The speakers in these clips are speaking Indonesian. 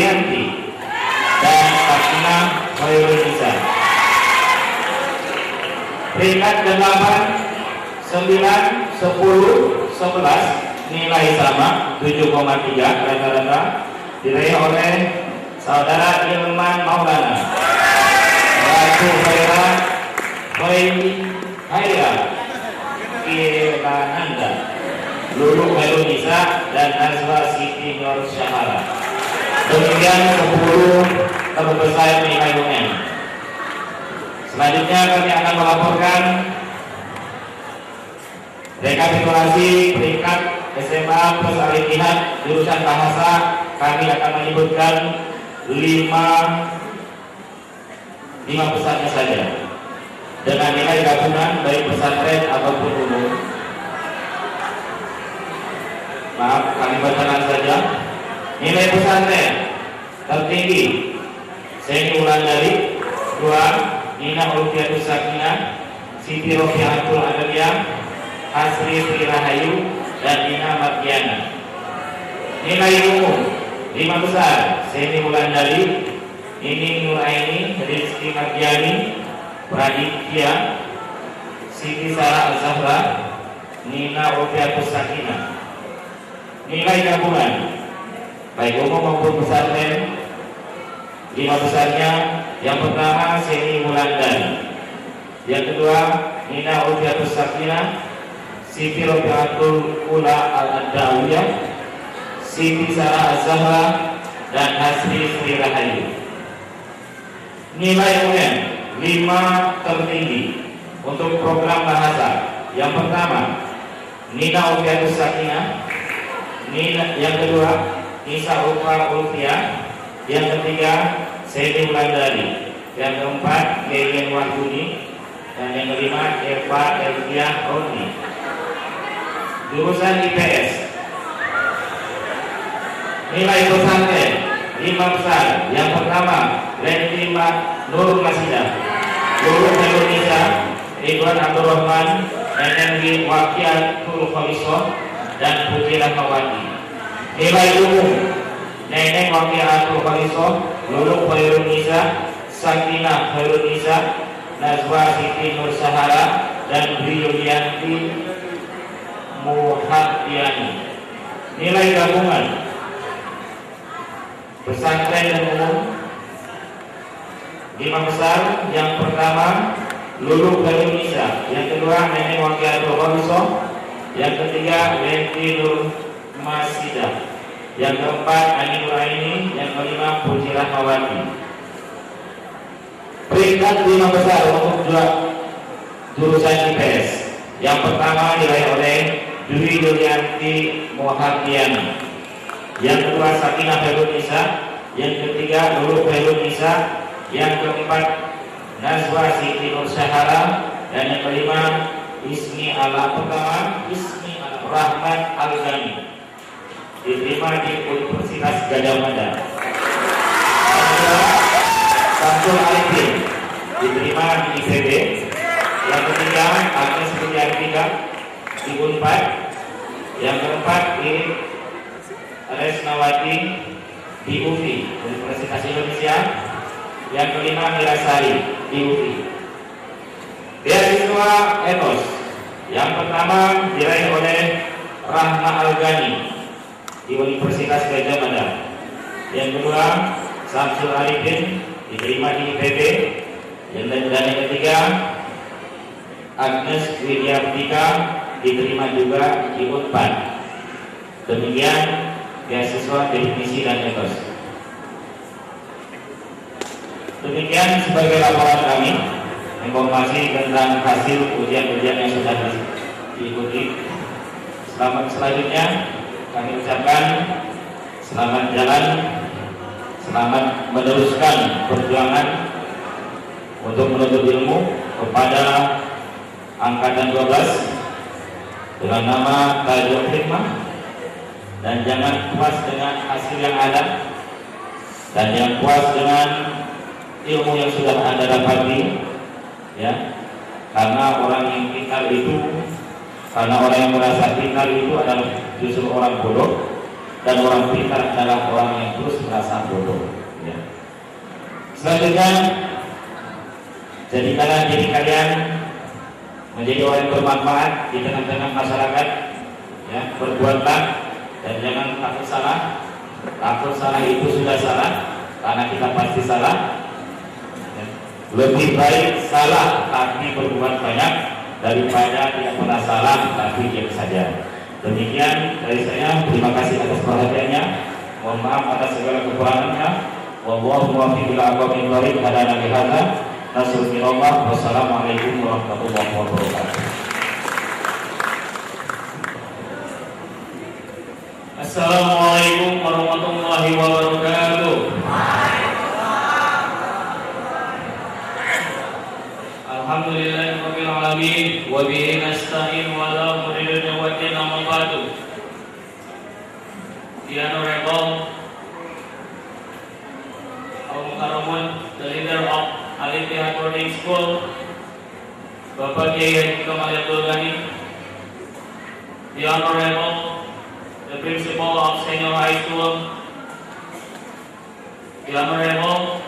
Yulianti dan Sakina Hoirunisa. Peringkat ke-8, 9, 10, 11 nilai sama 7,3 rata-rata diraih oleh saudara Ilman Maulana, Ratu Khaira Khaira Kirananda, Lulu Khairunisa dan Nazwa Siti Nur Syahara. Demikian 10 terbesar nilai UN. Selanjutnya kami akan melaporkan rekapitulasi peringkat SMA plus Al-Ittihad jurusan bahasa. Kami akan menyebutkan 5 pesantren saja dengan nilai gabungan baik pesantren ataupun umum. Maaf, kami bacakan saja. Nilai pesantren tertinggi Seni Wulandari 2, Nina Ulfiatus Sakinah, Siti Rofiatul Adawiyah, Asri Sri Rahayu, dan Nina Martiana. Nilai umum 5 besar Seni Wulandari, Nini Nuraini, Rizky Mardiani, Praditya, Siti Sarah Zahra, Nina Ulfiatus Sakinah. Nilai gabungan baik umum maupun pesantren 5 besarnya. Yang pertama Seni Wulandari, yang kedua Nina Ulfiatus Sakinah, Siti Rofiatul Ula Al-Adawiyah, Siti Sarah Az-Zahra, dan Asri Sri Rahayu. Nilai UN 5 tertinggi untuk program bahasa. Yang pertama Nina Ulfiatus Sakinah, yang kedua Nisa Ulfa Ulfia, yang ketiga Seni Wulandari, yang keempat Yeyen Wahyuni, dan yang kelima Eva Elvia Roni. Jurusan IPS, nilai pesantren 5 besar. Yang pertama Lenti Nur Masidah, Guru Indonesia Ridwan Abdul Rahman, Neneng Wakiatul Khalisoh, dan Puji Rahmawati. Nilai umum Neneng Wakiatul Khalisoh, Lulu Khairunisa, Sakinah Khairunisa, Nazwa Siti Nur Syahara, dan Bri Yulianti Muhadiani. Nilai gabungan pesantren dan umum 5 besar. Yang pertama Lulu Khairunisa, yang kedua Neneng Wakiatul Khalisoh, yang ketiga Lenti Nur Masidah, yang keempat Ani Nuraini, yang kelima Puji Rahmawati. Peringkat 5 besar untuk jurusan IPS. Yang pertama diraih oleh Dwi Yulianti Muhadiani, yang kedua Sakinah Khairunisa, yang ketiga Lulu Khairunisa, yang keempat Nazwa Siti Nur Syahara, dan yang kelima Ismi Rahmat Al-Ghani, diterima di Universitas Gadjah Mada. Samsul Arifin diterima di IPB. Yang ketiga Agnes Budiartika di Unpad. Yang keempat Irin Resnawati di UFI Universitas Indonesia. Yang kelima Mirasari di UFI. Beasiswa Etos yang pertama diraih oleh Rahma Al-Ghani di Universitas Gadjah Mada. Yang kedua Samsul Arifin diterima di IPB. Dan yang ketiga Agnes Widyartika diterima juga di Unpad. Demikian beasiswa definisi dan etos. Demikian sebagai laporan kami informasi tentang hasil ujian-ujian yang sudah diikuti. Selanjutnya kami ucapkan selamat jalan, selamat meneruskan perjuangan untuk menuntut ilmu kepada angkatan 12 dengan nama Tajul Hikmah, dan jangan puas dengan hasil yang ada, dan yang puas dengan ilmu yang sudah Anda dapati, ya, karena orang yang pintar itu, karena orang yang merasa pintar itu adalah justru orang bodoh, dan orang pintar adalah orang yang terus merasa bodoh. Selanjutnya, jadikanlah diri kalian menjadi orang yang bermanfaat di tengah-tengah masyarakat. Ya, berbuatlah dan jangan takut salah. Takut salah itu sudah salah, karena kita pasti salah. Ya. Lebih baik salah tapi berbuat banyak daripada tidak pernah salah tapi diam saja. Demikian dari saya. Terima kasih atas perhatiannya. Mohon maaf atas segala kekurangannya. Wallahu muwaffiq ila aqwamit thoriq. Hadana li hadza. Nasrullah. Wassalamualaikum warahmatullahi wabarakatuh. Assalamualaikum warahmatullahi wabarakatuh. Alhamdulillahirabbil alamin wa bihi nasta'in wa la ilaha wa inna amma ba'du. The Honorable Al-Mukarramun, the leader of Al-Ittihad Boarding School, Bapak Kiai Haji Kamal Abdul Ghani, the Honorable the Principal of Senior High School, the Honorable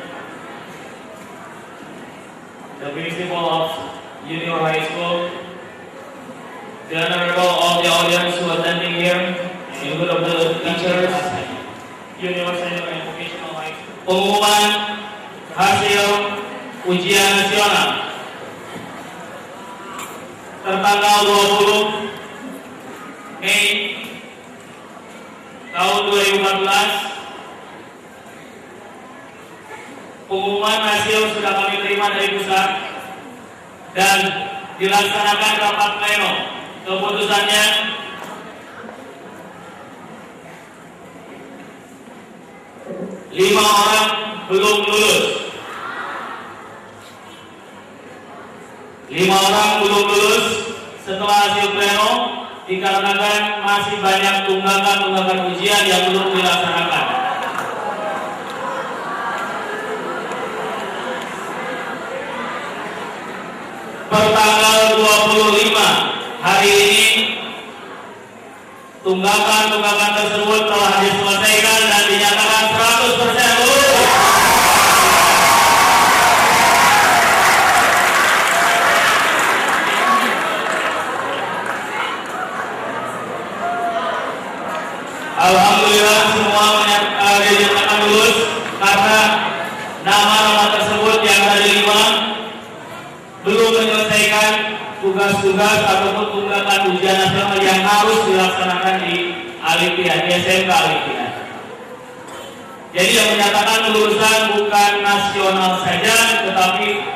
the Principal of Junior High School, the Honorable all the audience who are attending here, including of the teachers, Junior, Senior, and Vocational High School. Pengumuman hasil ujian nasional tertanggal 20 Mei tahun 2014. Pengumuman hasil sudah kami terima dari pusat dan dilaksanakan rapat pleno. Keputusannya lima orang belum lulus. 5 orang belum lulus setelah hasil pleno dikarenakan masih banyak tunggakan ujian yang belum dilaksanakan. Pertanggal 25 hari ini tunggakan tersebut telah diselesaikan dan dinyatakan 100% lulus. Alhamdulillah semua dinyatakan lulus karena nama-nama tersebut yang ada 5 belum menyelesaikan tugas-tugas ataupun tunggakan ujian nasional yang harus dilaksanakan di Al-Ittihad, di SMK Al-Ittihad. Jadi yang menyatakan lulusan bukan nasional saja, tetapi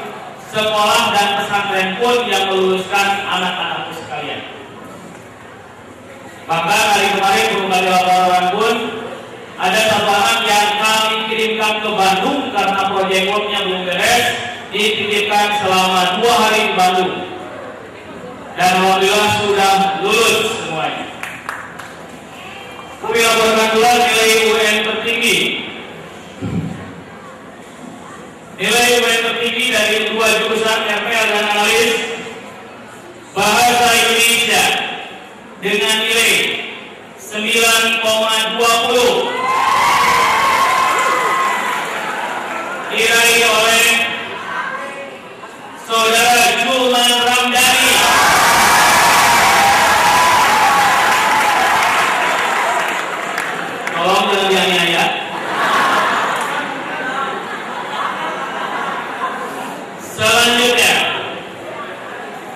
sekolah dan pesantren pun yang meluluskan anak-anakku sekalian. Maka hari kemarin belum ada laporan pun ada satu anak yang kami kirimkan ke Bandung karena proyek worknya belum beres, dititipkan selama 2 hari di Bandung dan alhamdulillah sudah lulus semuanya. Kami laporkan pula nilai UN tertinggi. Nilai UN tertinggi dari 2 jurusan RPL dan analis bahasa Indonesia dengan nilai 9,20 diraih oleh Saudara Julman Ramdhani. Tolong jangan dianiaya. Selanjutnya,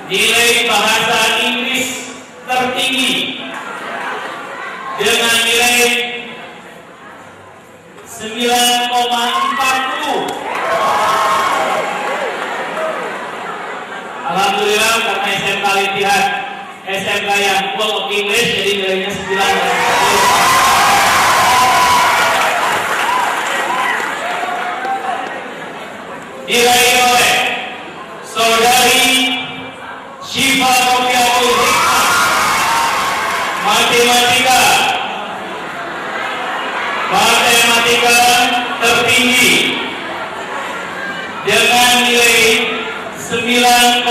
nilai bahasa Inggris tertinggi dengan nilai 9,40. Alhamdulillah karena SMK Al-Ittihad SMK yang full of English, jadi nilainya 9,40. Diraih oleh Saudari Syifa Rofiatul Hikmah, matematika tertinggi dengan nilai 9,00.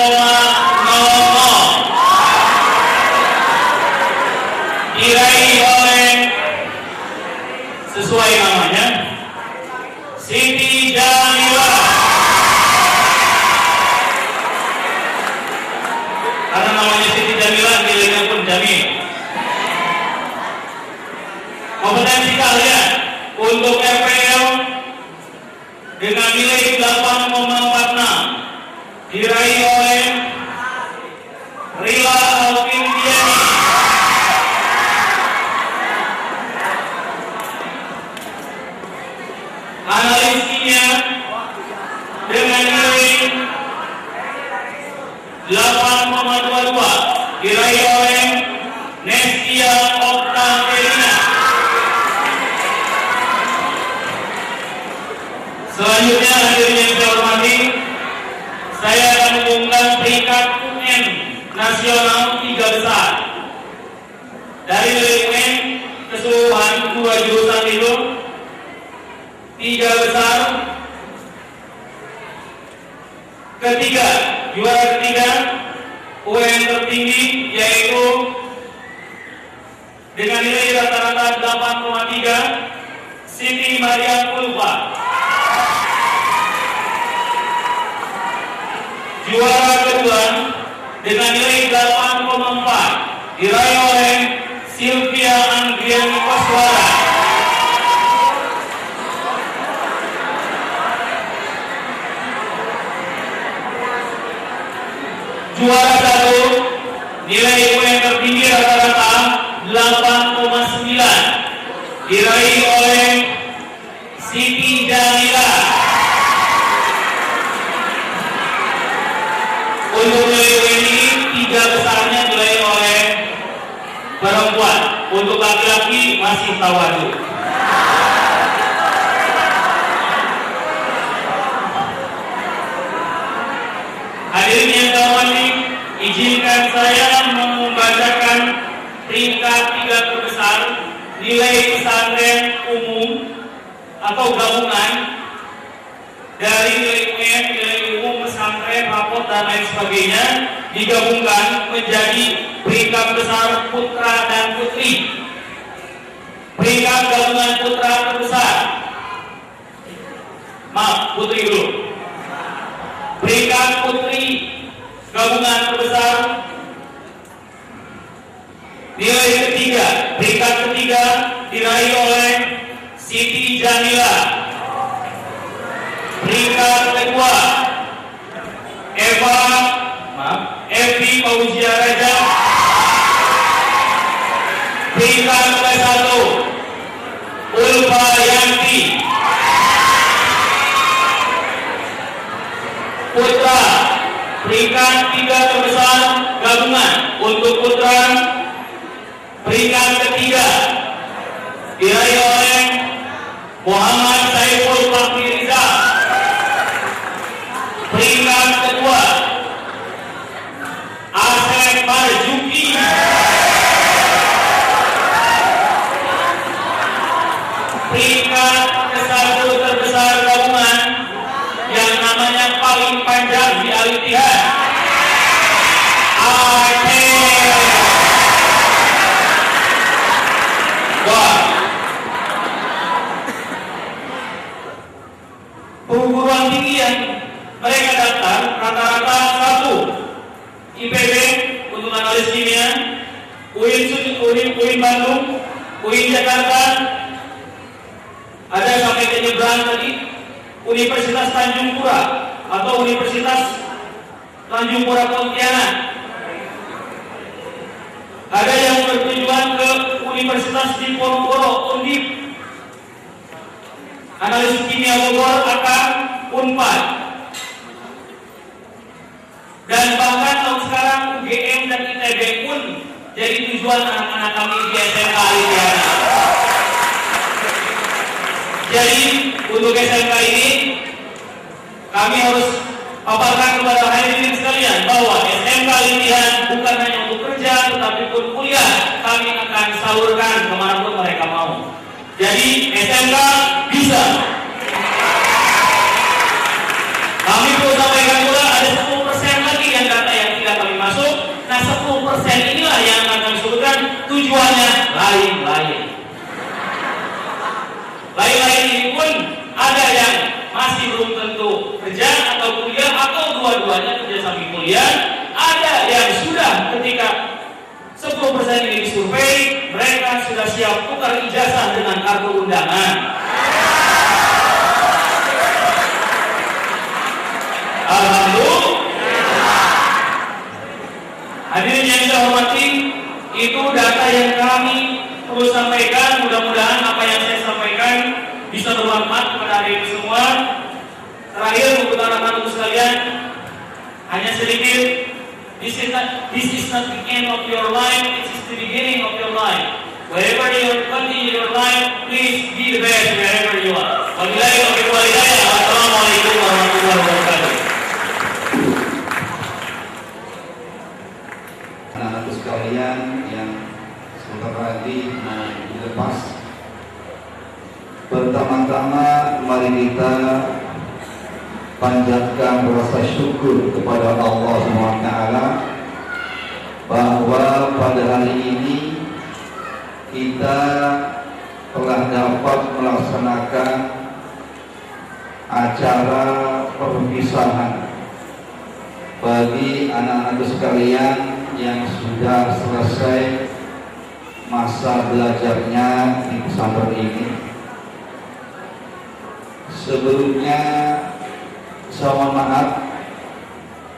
Diraih oleh sesuai namanya Siti Jamila. dengan nilai 8,46 diraih oleh Rila Alvindiani. Analis kimia dengan nilai 8,22 diraih oleh Nestia Oktavelina. Selanjutnya hadirin yang saya hormati, saya akan mengumumkan peringkat UN nasional 3 besar. Dari nilai UN keseluruhan 2 jurusan itu 3 besar. Ketiga, juara ketiga UN tertinggi yaitu dengan nilai rata-rata 8,3 Siti Maria Kulfa. Juara kedua dengan nilai 8,4 diraih oleh Sylvia Andriani Koswara. Juara satu nilai UN tertinggi rata-rata 8,9 diraih oleh Siti Jamila. Untuk nilai UN ini 3 besarnya diraih oleh perempuan. Untuk laki-laki masih tawadu. Hadirin yang terhormati, izinkan saya membacakan peringkat 3 terbesar nilai pesantren umum atau gabungan dari nilai UN, nilai umum, pesantren, rapot dan lain sebagainya digabungkan menjadi peringkat besar putra dan putri. Peringkat gabungan putra terbesar, maaf, putri dulu. Peringkat putri gabungan terbesar nilai ketiga, peringkat ketiga diraih oleh Siti Jamila. Peringkat kedua Evi Fauzia Raja. Peringkat ke-1 Ulfa Yanti. Putra, peringkat 3 terbesar gabungan untuk putra, peringkat ketiga diraih oleh Muhammad Saiful Fakri Riza. Peringkat kedua Asep Marzuki. Peringkat ke-1 terbesar gabungan yang namanya paling panjang di Al-Ittihad, Aceh. Wah. Perguruan tinggi yang mereka daftar rata-rata 1 IPB untuk analis kimia, UIN Bandung, UIN Jakarta, ada sampai ke nyebrang tadi Universitas Tanjung Pura atau Universitas Tanjung Pura Pontianak. Ada yang bertujuan ke Universitas Diponegoro, Undip. Analisis kimia Bogor akan Unpad. Dan bahkan tahun sekarang UGM dan ITB pun jadi tujuan anak-anak kami di SMK Alidiana. Jadi untuk SMK ini kami harus paparkan kepada hadirin sekalian bahwa SMK Alidiana bukan hanya untuk kerja tetapi pun kuliah kami akan salurkan kemanapun mereka mau. Jadi SMK bisa. Kami perlu sampaikan pula ada 10% lagi yang data yang tidak kami masuk. Nah 10% inilah yang akan kami sebutkan tujuannya lain-lain. Lain-lain ini pun ada yang masih belum tentu kerja atau kuliah atau dua-duanya kerja sambil kuliah. Ada yang sudah ketika 10% ini disurvei mereka sudah siap tukar ijazah dengan kartu undangan. bermanfaat kepada hari ini semua. Terakhir untuk anak-anakku sekalian, hanya sedikit. This is not the end of your life. It is the beginning of your life. Wherever you continue your life, please be the best wherever you are. Wabillahi taufiq wal hidayah. Wassalamualaikum warahmatullahi wabarakatuh. Anak-anak sekalian yang sebentar lagi dilepas. Pertama-tama mari kita panjatkan rasa syukur kepada Allah SWT bahwa pada hari ini kita telah dapat melaksanakan acara perpisahan bagi anak-anak sekalian yang sudah selesai masa belajarnya di pesantren ini. Sebelumnya saya mohon maaf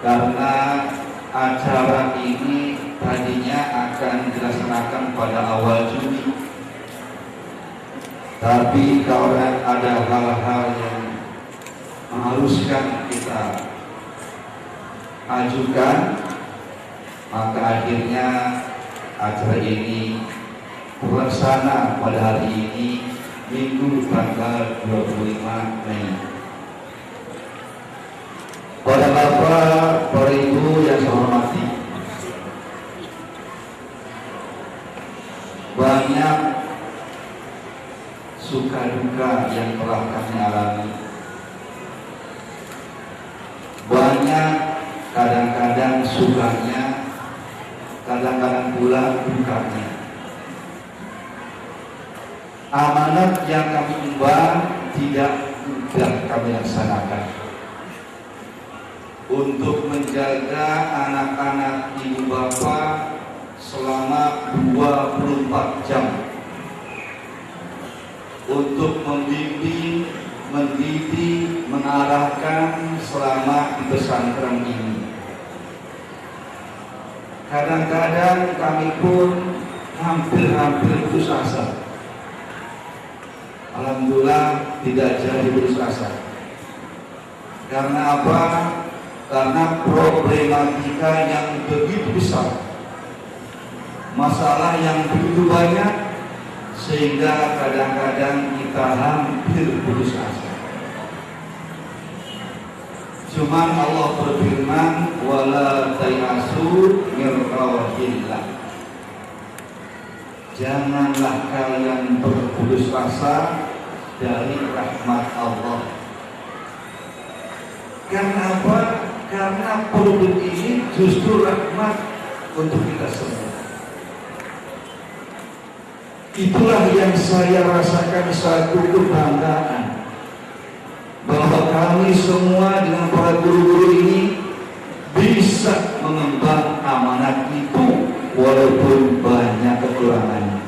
karena acara ini tadinya akan dilaksanakan pada awal Juni, tapi karena ada hal-hal yang mengharuskan kita ajukan, maka akhirnya acara ini terlaksana pada hari ini, Minggu tanggal 25 Mei. Para bapak, para ibu yang saya hormati, banyak suka duka yang telah kami alami. Banyak kadang-kadang sukanya, kadang-kadang pula dukanya. Amanat yang kami emban tidak mudah kami laksanakan untuk menjaga anak-anak ibu bapak selama 24 jam, untuk membimbing, mendidik, mengarahkan selama di pesantren ini. Kadang-kadang kami pun hampir putus asa. Alhamdulillah tidak jadi putus asa. Karena apa? Karena problematika yang begitu besar, masalah yang begitu banyak, sehingga kadang-kadang kita hampir putus asa. Cuman Allah berfirman, wala tayasu min rawahillah. Janganlah kalian berputus asa dari rahmat Allah. Karena apa? Karena produk ini justru rahmat untuk kita semua. Itulah yang saya rasakan satu kebanggaan, bahwa kami semua dengan para guru-guru ini bisa mengemban amanat itu walaupun banyak kekurangannya.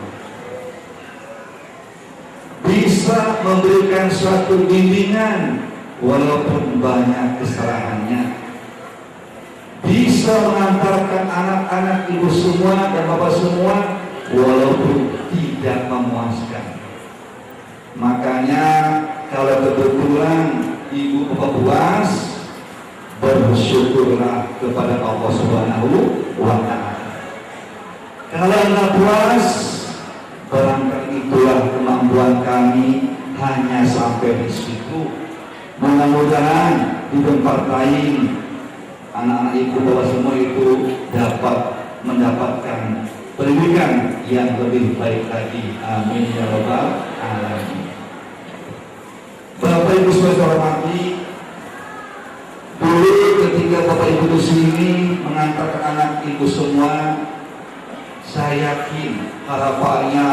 Bisa memberikan suatu bimbingan walaupun banyak kesalahannya. Bisa mengantarkan anak-anak ibu semua dan bapak semua walaupun tidak memuaskan. Makanya kalau kebetulan ibu bapak puas, bersyukurlah kepada Allah Subhanahu wa Ta'ala. Kalau nggak puas, barangkali itulah kemampuan kami hanya sampai di situ. Mudah-mudahan di tempat lain anak-anak ibu bapak semua itu dapat mendapatkan pendidikan yang lebih baik lagi. Amin ya rabbal alamin. Bapak ibu saya hormati, dulu ketika bapak ibu di sini mengantarkan anak ibu semua, saya yakin harapannya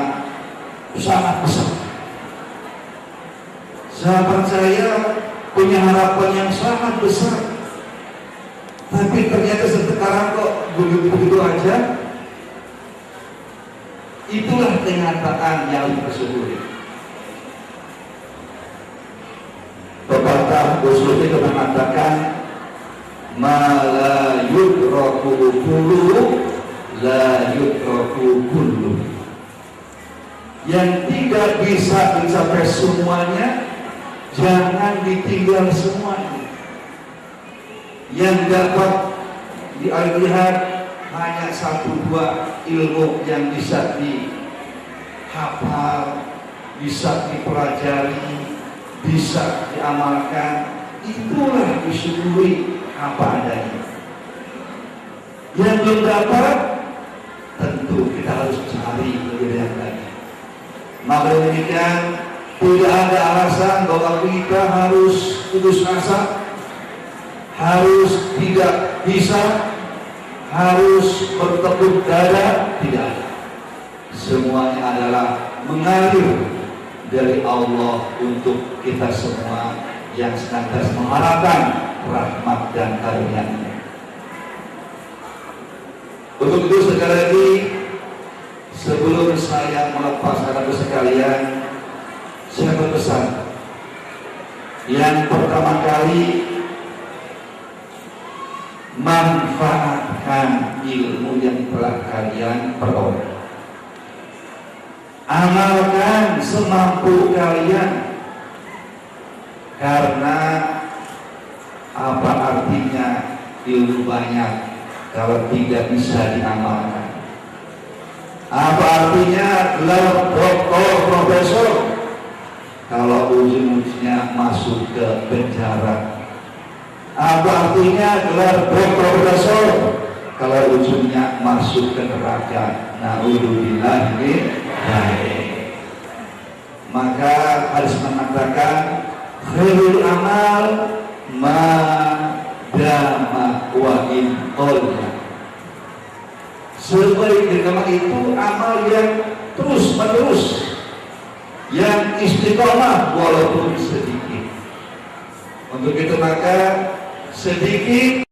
sangat besar. Sahabat saya punya harapan yang sangat besar, tapi ternyata sekarang kok begitu aja. Itulah kenyataan yang bersyukuri. Pepatah Usul itu mengatakan, ma la yudraku kullu la yudraku kullu. Yang tidak bisa mencapai semuanya Jangan ditinggal semuanya. Yang dapat dilihat hanya 1-2 ilmu yang bisa dihafal, bisa dipelajari, bisa diamalkan. Itulah disyukuri apa adanya. Yang belum dapat, tentu kita harus cari lebih banyak lagi. Maka demikian, tidak ada alasan bahwa kita harus putus asa, harus tidak bisa, harus bertepuk dada. Tidak. Semuanya adalah mengalir dari Allah untuk kita semua yang senantiasa mengharapkan rahmat dan karunia-Nya. Untuk itu sekali lagi, sebelum saya melepas saudara sekalian, saya berpesan. Yang pertama kali, manfaatkan ilmu yang telah kalian peroleh. Amalkan semampu kalian, karena apa artinya ilmu banyak kalau tidak bisa diamalkan? Apa artinya gelar doktor, profesor, kalau ujung-ujungnya masuk ke penjara? Apa artinya gelar doktor, profesor, kalau ujungnya masuk ke neraka? Na'udzubillah. Maka harus mengatakan khairul amal ma dama wa in qalla. Sebaik amal itu amal yang terus menerus, yang istiqomah walaupun sedikit. Untuk itu maka sedikit